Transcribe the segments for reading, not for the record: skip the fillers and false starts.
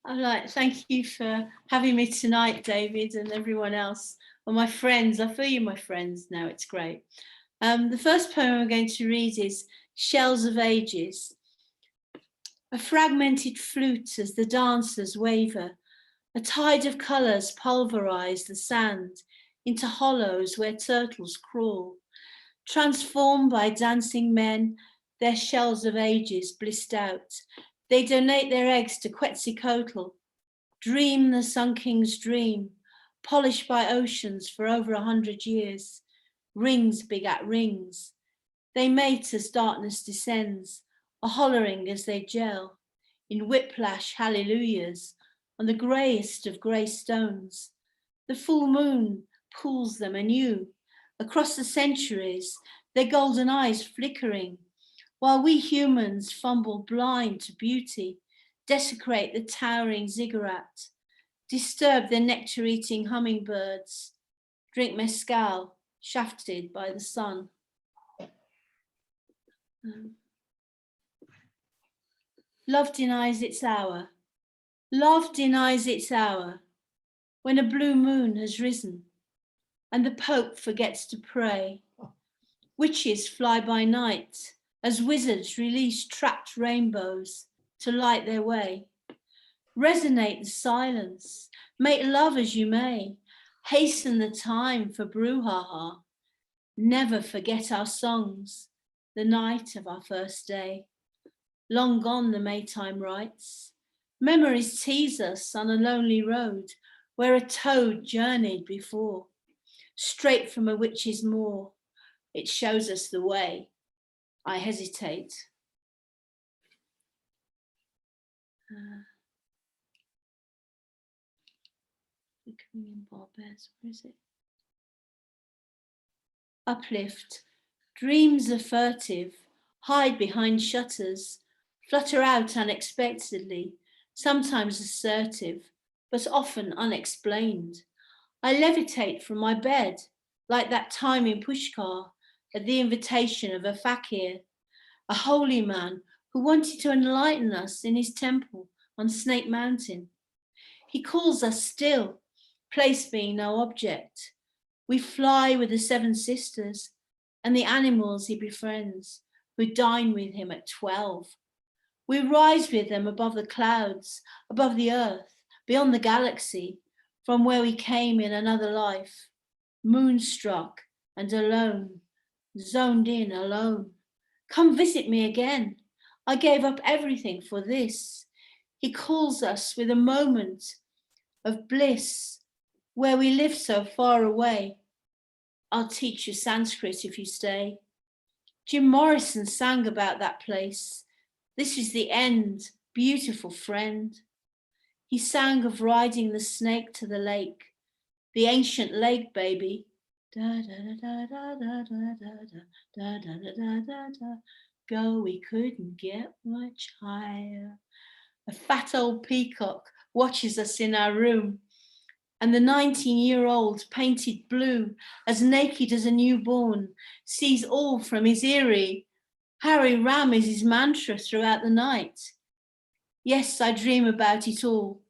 Thank you for having me tonight, David, and everyone else. Well, my friends, I feel you, my friends. Now it's great. The first poem I'm going to read is Shells of Ages. A fragmented flute as the dancers waver, a tide of colours pulverise the sand into hollows where turtles crawl. Transformed by dancing men, their shells of ages blissed out. They donate their eggs to Quetzalcoatl, dream the Sun King's dream, polished by oceans for over 100 years. Rings begat rings. They mate as darkness descends, a hollering as they gel, in whiplash hallelujahs on the greyest of grey stones. The full moon pulls them anew, across the centuries, their golden eyes flickering, while we humans fumble blind to beauty, desecrate the towering ziggurat, disturb the nectar-eating hummingbirds, drink mezcal, shafted by the sun. Love denies its hour. Love denies its hour when a blue moon has risen and the Pope forgets to pray. Witches fly by night as wizards release trapped rainbows to light their way. Resonate the silence, make love as you may, hasten the time for brouhaha. Never forget our songs, the night of our first day. Long gone the Maytime rites. Memories tease us on a lonely road where a toad journeyed before. Straight from a witch's moor, it shows us the way. I hesitate. Becoming Barbez, where is it? Uplift. Dreams are furtive, hide behind shutters, flutter out unexpectedly, sometimes assertive, but often unexplained. I levitate from my bed, like that time in Pushkar, at the invitation of a fakir, a holy man who wanted to enlighten us in his temple on Snake Mountain. He calls us still, place being no object. We fly with the seven sisters and the animals he befriends, who dine with him at 12. We rise with them above the clouds, above the earth, beyond the galaxy, from where we came in another life, moonstruck and alone, zoned in alone. Come visit me again. I gave up everything for this. He calls us with a moment of bliss where we live so far away. I'll teach you Sanskrit if you stay. Jim Morrison sang about that place. This is the end, beautiful friend. He sang of riding the snake to the lake, the ancient lake, baby. Da da da da da da da da da da da da da. Go, we couldn't get much higher. A fat old peacock watches us in our room, and the 19-year-old painted blue, as naked as a newborn, sees all from his eyrie. Harry Ram is his mantra throughout the night. Yes, I dream about it all.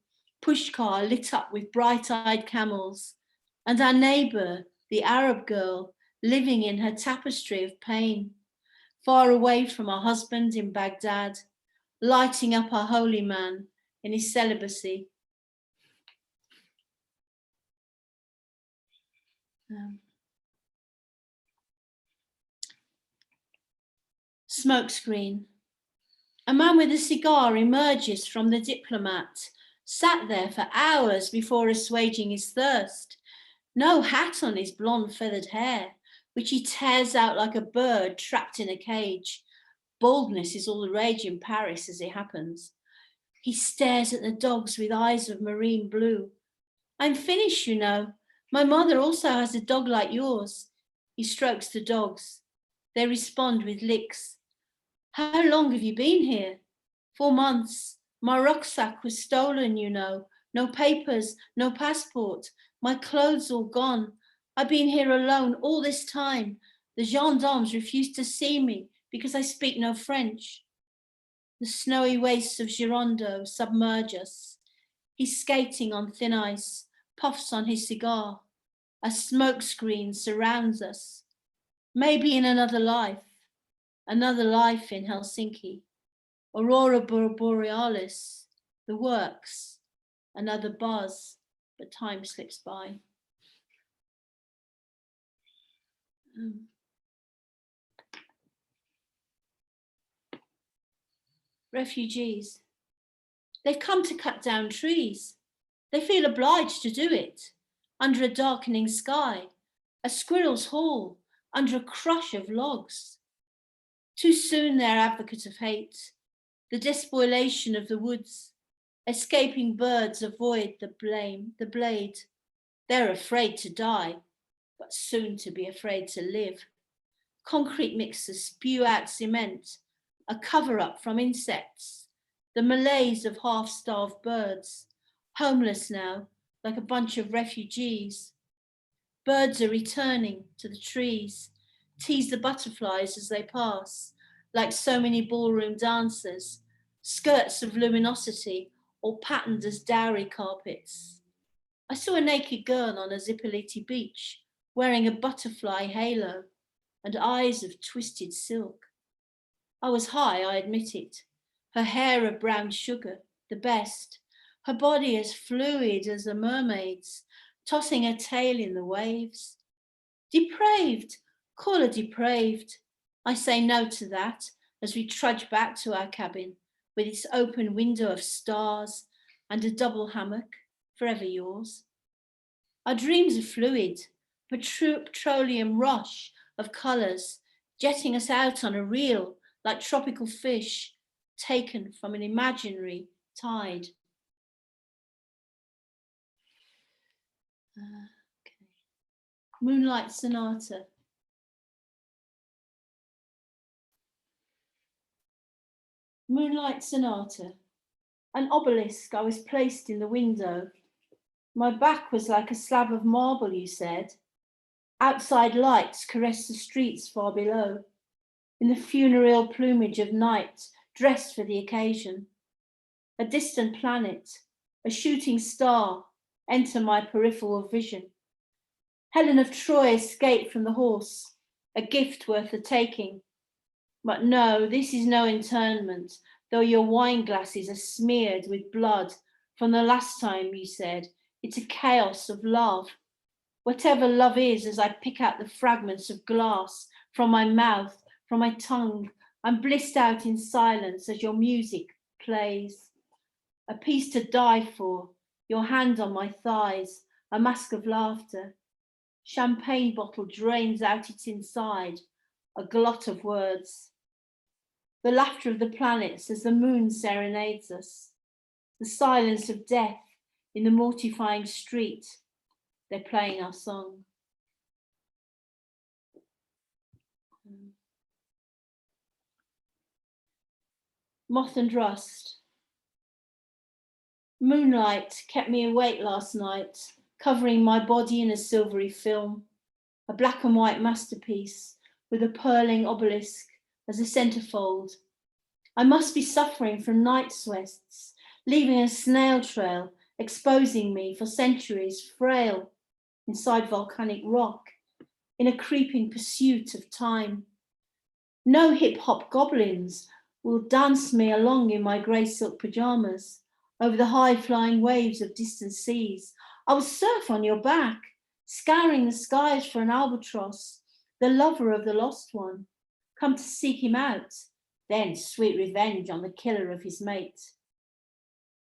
Pushkar lit up with bright-eyed camels, and our neighbour, the Arab girl, living in her tapestry of pain, far away from her husband in Baghdad, lighting up our holy man in his celibacy. Smokescreen. A man with a cigar emerges from the diplomat, sat there for hours before assuaging his thirst. No hat on his blonde feathered hair, which he tears out like a bird trapped in a cage. Baldness is all the rage in Paris as it happens. He stares at the dogs with eyes of marine blue. I'm finished, you know. My mother also has a dog like yours. He strokes the dogs. They respond with licks. How long have you been here? 4 months. My rucksack was stolen, you know. No papers, no passport. My clothes all gone. I've been here alone all this time. The gendarmes refuse to see me because I speak no French. The snowy wastes of Girondeau submerge us. He's skating on thin ice, puffs on his cigar. A smoke screen surrounds us. Maybe in another life in Helsinki. Aurora Borealis, the works, another buzz, but time slips by. Refugees. They've come to cut down trees. They feel obliged to do it, under a darkening sky, a squirrel's haul, under a crush of logs. Too soon they're advocates of hate, the despoilation of the woods. Escaping birds avoid the blade. They're afraid to die, but soon to be afraid to live. Concrete mixers spew out cement, a cover-up from insects, the malaise of half-starved birds, homeless now, like a bunch of refugees. Birds are returning to the trees, tease the butterflies as they pass, like so many ballroom dancers, skirts of luminosity, all patterned as dowry carpets. I saw a naked girl on a Zippoliti beach, wearing a butterfly halo and eyes of twisted silk. I was high, I admit it. Her hair of brown sugar, the best. Her body as fluid as a mermaid's, tossing her tail in the waves. Depraved, call her depraved. I say no to that as we trudge back to our cabin with its open window of stars and a double hammock, forever yours. Our dreams are fluid, petroleum rush of colours, jetting us out on a reel like tropical fish taken from an imaginary tide. Moonlight Sonata. Moonlight Sonata. An obelisk I was placed in the window. My back was like a slab of marble, you said. Outside lights caressed the streets far below. In the funereal plumage of night, dressed for the occasion. A distant planet, a shooting star, enter my peripheral vision. Helen of Troy escaped from the horse, a gift worth the taking. But no, this is no internment, though your wine glasses are smeared with blood from the last time you said, it's a chaos of love. Whatever love is, as I pick out the fragments of glass from my mouth, from my tongue, I'm blissed out in silence as your music plays. A piece to die for, your hand on my thighs, a mask of laughter. Champagne bottle drains out its inside, a glot of words. The laughter of the planets as the moon serenades us. The silence of death in the mortifying street. They're playing our song. Moth and Rust. Moonlight kept me awake last night, covering my body in a silvery film, a black and white masterpiece with a purling obelisk as a centerfold. I must be suffering from night sweats, leaving a snail trail, exposing me for centuries frail inside volcanic rock, in a creeping pursuit of time. No hip-hop goblins will dance me along in my grey silk pajamas over the high-flying waves of distant seas. I will surf on your back, scouring the skies for an albatross, the lover of the lost one, come to seek him out, then sweet revenge on the killer of his mate.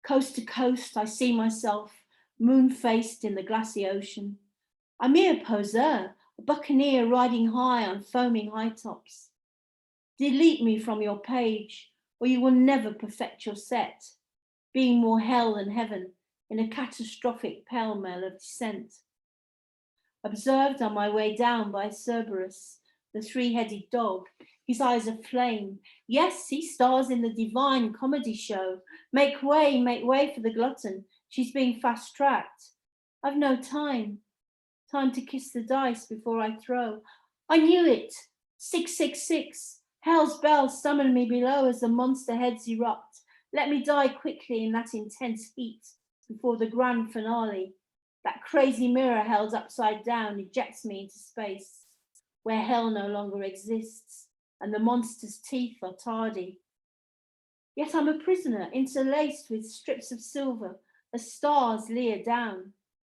Coast to coast, I see myself, moon-faced in the glassy ocean. A mere poseur, a buccaneer riding high on foaming high tops. Delete me from your page, or you will never perfect your set, being more hell than heaven in a catastrophic pell-mell of descent. Observed on my way down by Cerberus, the three-headed dog, his eyes aflame. Yes, he stars in the divine comedy show. Make way for the glutton. She's being fast-tracked. I've no time to kiss the dice before I throw. I knew it. 666. Hell's bells summon me below as the monster heads erupt. Let me die quickly in that intense heat. before the grand finale. That crazy mirror held upside down ejects me into space, where hell no longer exists, and the monster's teeth are tardy. Yet I'm a prisoner, interlaced with strips of silver, as stars leer down.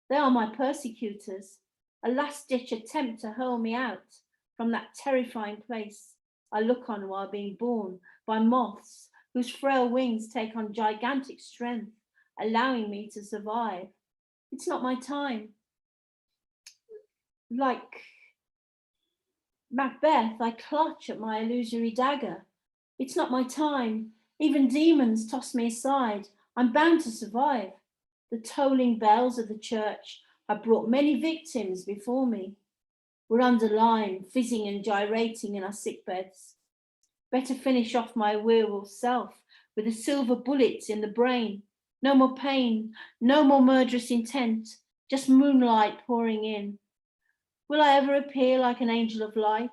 They are my persecutors, a last-ditch attempt to hurl me out from that terrifying place I look on while being born by moths whose frail wings take on gigantic strength, allowing me to survive. It's not my time. Like Macbeth, I clutch at my illusory dagger. It's not my time. Even demons toss me aside. I'm bound to survive. The tolling bells of the church have brought many victims before me. We're underlined, fizzing and gyrating in our sick beds. Better finish off my werewolf self with a silver bullet in the brain. No more pain, no more murderous intent, just moonlight pouring in. Will I ever appear like an angel of light,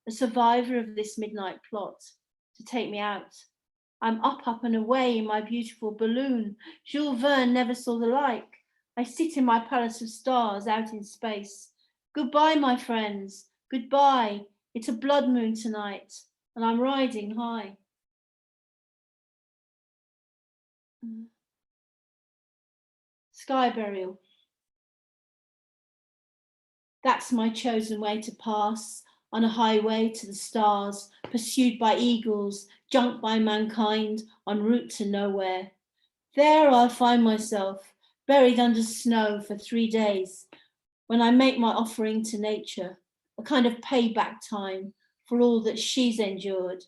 a survivor of this midnight plot to take me out? I'm up and away in my beautiful balloon. Jules Verne never saw the like. I sit in my palace of stars out in space. Goodbye, my friends. Goodbye. It's a blood moon tonight, and I'm riding high. Sky burial. That's my chosen way to pass on a highway to the stars, pursued by eagles, jumped by mankind, en route to nowhere. There I'll find myself, buried under snow for 3 days, when I make my offering to nature, a kind of payback time for all that she's endured.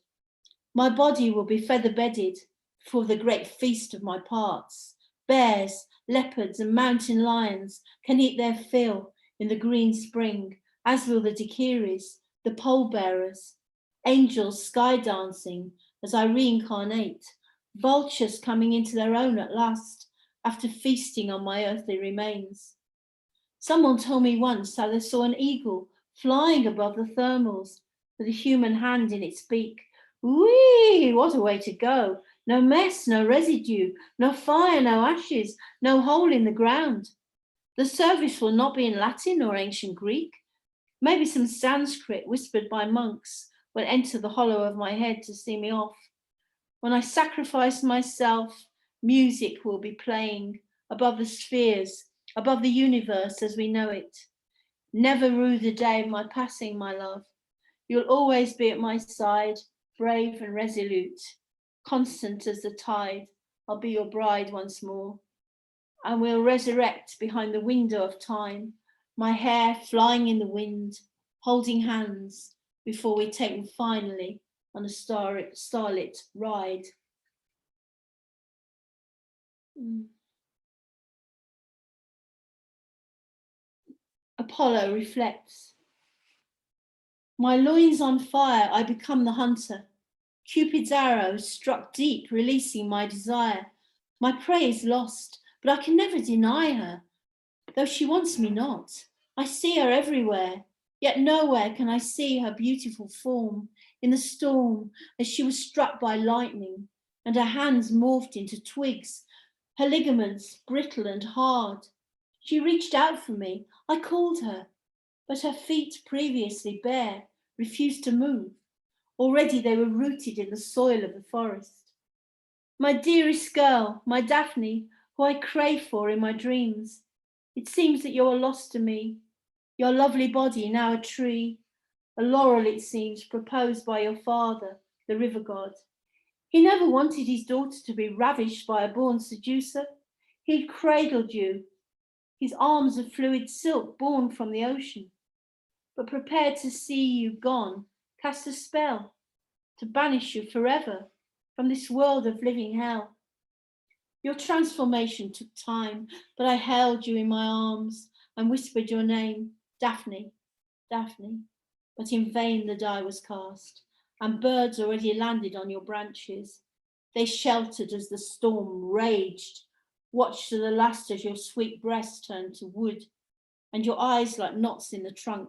My body will be feather-bedded for the great feast of my parts. Bears, leopards, and mountain lions can eat their fill in the green spring, as will the Dakiris, the pole bearers, angels sky dancing as I reincarnate, vultures coming into their own at last after feasting on my earthly remains. Someone told me once how they saw an eagle flying above the thermals with a human hand in its beak. Whee! What a way to go! No mess, no residue, no fire, no ashes, no hole in the ground. The service will not be in Latin or ancient Greek. Maybe some Sanskrit whispered by monks will enter the hollow of my head to see me off. When I sacrifice myself, music will be playing above the spheres, above the universe as we know it. Never rue the day of my passing, my love. You'll always be at my side, brave and resolute, constant as the tide. I'll be your bride once more. And we'll resurrect behind the window of time, my hair flying in the wind, holding hands before we take them finally on a starlit ride. Apollo reflects. My loins on fire, I become the hunter. Cupid's arrow struck deep, releasing my desire. My prey is lost, but I can never deny her, though she wants me not. I see her everywhere, yet nowhere can I see her beautiful form in the storm as she was struck by lightning, and her hands morphed into twigs, her ligaments brittle and hard. She reached out for me. I called her, but her feet, previously bare, refused to move. Already they were rooted in the soil of the forest. My dearest girl, my Daphne, who I crave for in my dreams, it seems that you are lost to me. Your lovely body now a tree, a laurel it seems, proposed by your father, the river god. He never wanted his daughter to be ravished by a born seducer. He'd cradled you, his arms of fluid silk born from the ocean, but prepared to see you gone, cast a spell to banish you forever from this world of living hell. Your transformation took time, but I held you in my arms and whispered your name, Daphne, Daphne. But in vain the die was cast, and birds already landed on your branches. They sheltered as the storm raged, watched to the last as your sweet breast turned to wood, and your eyes like knots in the trunk.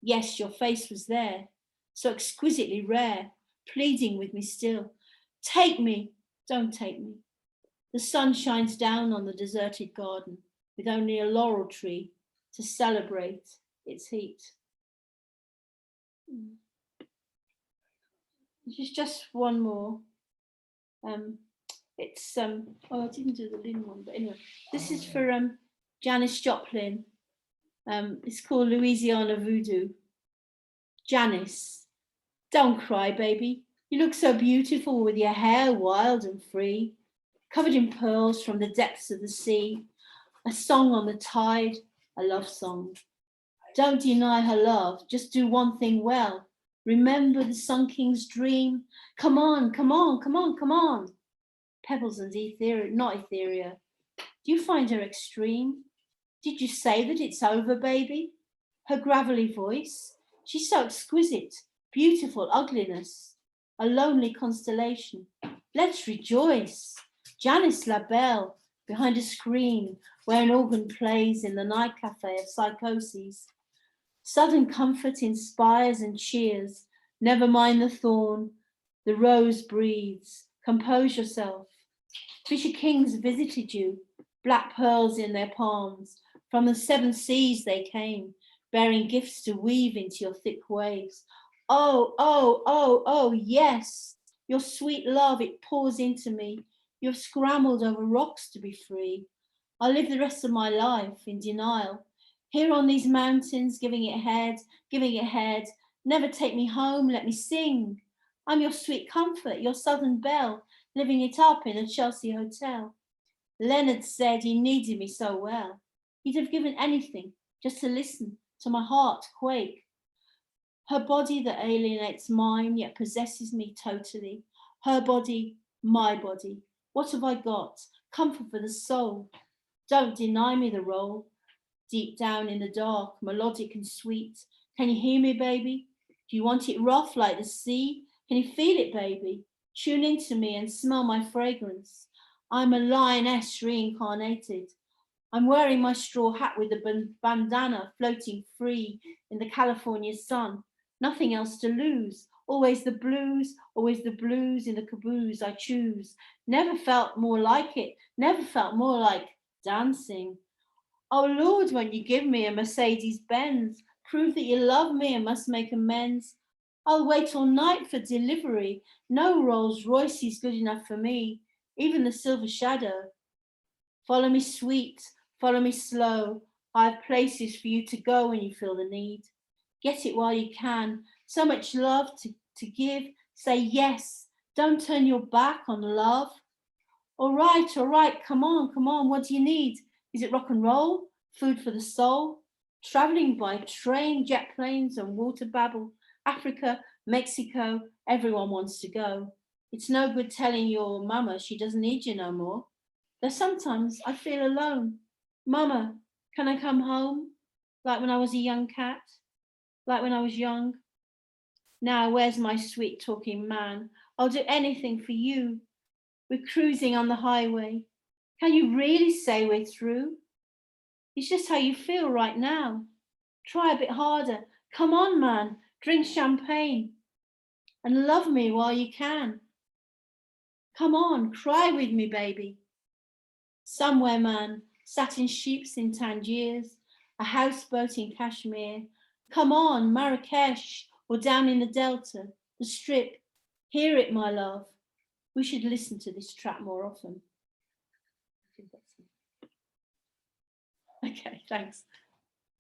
Yes, your face was there, so exquisitely rare, pleading with me still. Take me, don't take me. The sun shines down on the deserted garden with only a laurel tree to celebrate its heat. There's just one more. It's I didn't do the Lynn one, but anyway, this is for Janis Joplin. It's called Louisiana Voodoo. Janice, don't cry, baby. You look so beautiful with your hair wild and free, covered in pearls from the depths of the sea. A song on the tide, a love song. Don't deny her love, just do one thing well. Remember the Sun King's dream. Come on, come on, come on, come on. Pebbles and not Etheria. Do you find her extreme? Did you say that it's over, baby? Her gravelly voice, she's so exquisite, beautiful ugliness, a lonely constellation. Let's rejoice. Janice LaBelle, behind a screen where an organ plays in the night cafe of psychoses. Sudden comfort inspires and cheers. Never mind the thorn, the rose breathes. Compose yourself. Fisher kings visited you, black pearls in their palms. From the seven seas they came, bearing gifts to weave into your thick waves. Oh, oh, oh, oh, yes, your sweet love, it pours into me. You've scrambled over rocks to be free. I'll live the rest of my life in denial. Here on these mountains, giving it head. Never take me home, let me sing. I'm your sweet comfort, your southern belle, living it up in a Chelsea hotel. Leonard said he needed me so well. He'd have given anything just to listen to my heart quake. Her body that alienates mine, yet possesses me totally. Her body, my body. What have I got? Comfort for the soul. Don't deny me the role. Deep down in the dark, melodic and sweet. Can you hear me, baby? Do you want it rough like the sea? Can you feel it, baby? Tune into me and smell my fragrance. I'm a lioness reincarnated. I'm wearing my straw hat with the bandana floating free in the California sun. Nothing else to lose. Always the blues in the caboose I choose. Never felt more like it. Never felt more like dancing. Oh Lord, won't you give me a Mercedes Benz? Prove that you love me and must make amends. I'll wait all night for delivery. No Rolls Royce is good enough for me. Even the Silver Shadow. Follow me sweet, follow me slow. I have places for you to go when you feel the need. Get it while you can. So much love to give. Say yes. Don't turn your back on love. All right, come on. What do you need? Is it rock and roll? Food for the soul? Traveling by train, jet planes and water babble. Africa, Mexico, everyone wants to go. It's no good telling your mama she doesn't need you no more. Though sometimes I feel alone. Mama, can I come home? Like when I was a young cat? Like when I was young? Now, where's my sweet talking man? I'll do anything for you. We're cruising on the highway. Can you really say we're through? It's just how you feel right now. Try a bit harder. Come on, man. Drink champagne. And love me while you can. Come on, cry with me, baby. Somewhere, man, sat in sheep's in Tangiers, a houseboat in Kashmir. Come on, Marrakesh, or down in the Delta, the Strip. Hear it, my love. We should listen to this track more often. Okay, thanks.